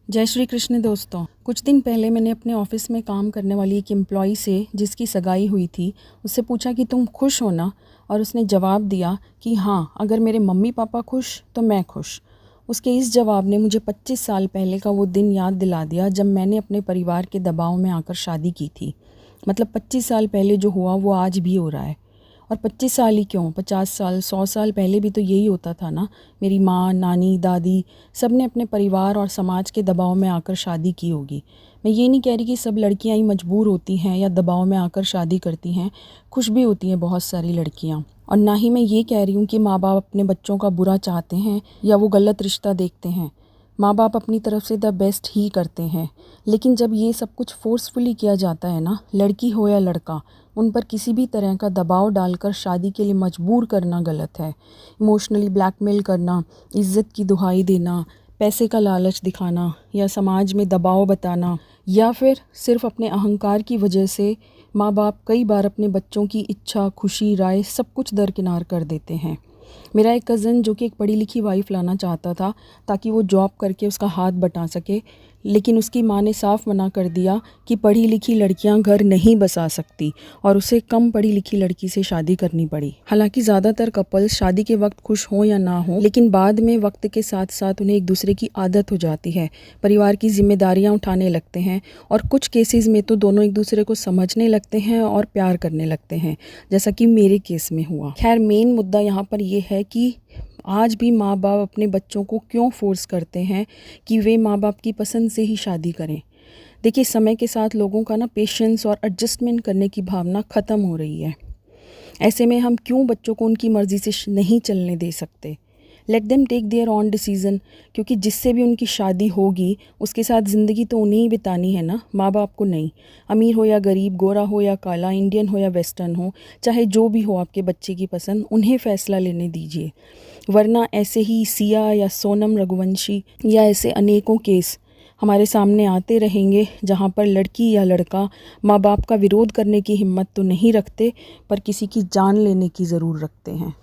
जय श्री कृष्ण दोस्तों। कुछ दिन पहले मैंने अपने ऑफिस में काम करने वाली एक एम्प्लॉई से जिसकी सगाई हुई थी उससे पूछा कि तुम खुश हो ना, और उसने जवाब दिया कि हाँ, अगर मेरे मम्मी पापा खुश तो मैं खुश। उसके इस जवाब ने मुझे 25 साल पहले का वो दिन याद दिला दिया जब मैंने अपने परिवार के दबाव में आकर शादी की थी। मतलब 25 साल पहले जो हुआ वो आज भी हो रहा है। और 25 साल ही क्यों, 50 साल 100 साल पहले भी तो यही होता था ना। मेरी माँ, नानी, दादी सब ने अपने परिवार और समाज के दबाव में आकर शादी की होगी। मैं ये नहीं कह रही कि सब लड़कियाँ ही मजबूर होती हैं या दबाव में आकर शादी करती हैं। खुश भी होती हैं बहुत सारी लड़कियाँ। और ना ही मैं ये कह रही हूँ कि माँ बाप अपने बच्चों का बुरा चाहते हैं या वो गलत रिश्ता देखते हैं। माँ बाप अपनी तरफ से द बेस्ट ही करते हैं। लेकिन जब ये सब कुछ फोर्सफुली किया जाता है ना, लड़की हो या लड़का, उन पर किसी भी तरह का दबाव डालकर शादी के लिए मजबूर करना गलत है। इमोशनली ब्लैकमेल करना, इज़्ज़त की दुहाई देना, पैसे का लालच दिखाना या समाज में दबाव बताना, या फिर सिर्फ अपने अहंकार की वजह से माँ बाप कई बार अपने बच्चों की इच्छा, खुशी, राय सब कुछ दरकिनार कर देते हैं। मेरा एक कज़न जो कि एक पढ़ी लिखी वाइफ लाना चाहता था ताकि वो जॉब करके उसका हाथ बटा सके, लेकिन उसकी माँ ने साफ मना कर दिया कि पढ़ी लिखी लड़कियां घर नहीं बसा सकती, और उसे कम पढ़ी लिखी लड़की से शादी करनी पड़ी। हालांकि ज़्यादातर कपल्स शादी के वक्त खुश हों या ना हो, लेकिन बाद में वक्त के साथ साथ उन्हें एक दूसरे की आदत हो जाती है, परिवार की जिम्मेदारियां उठाने लगते हैं, और कुछ केसेस में तो दोनों एक दूसरे को समझने लगते हैं और प्यार करने लगते हैं, जैसा कि मेरे केस में हुआ। खैर, मेन मुद्दा यहाँ पर यह है कि आज भी माँ बाप अपने बच्चों को क्यों फोर्स करते हैं कि वे माँ बाप की पसंद से ही शादी करें। देखिए, समय के साथ लोगों का ना पेशेंस और एडजस्टमेंट करने की भावना ख़त्म हो रही है। ऐसे में हम क्यों बच्चों को उनकी मर्ज़ी से नहीं चलने दे सकते। Let them take their on decision, क्योंकि जिससे भी उनकी शादी होगी उसके साथ ज़िंदगी तो उन्हें ही बितानी है ना, माँ बाप को नहीं। अमीर हो या गरीब, गोरा हो या काला, इंडियन हो या वेस्टर्न हो, चाहे जो भी हो आपके बच्चे की पसंद, उन्हें फ़ैसला लेने दीजिए। वरना ऐसे ही सिया या सोनम रघुवंशी या ऐसे अनेकों केस हमारे सामने आते रहेंगे जहाँ पर लड़की या लड़का माँ बाप का विरोध करने की हिम्मत तो नहीं रखते, पर किसी की जान लेने की ज़रूर रखते हैं।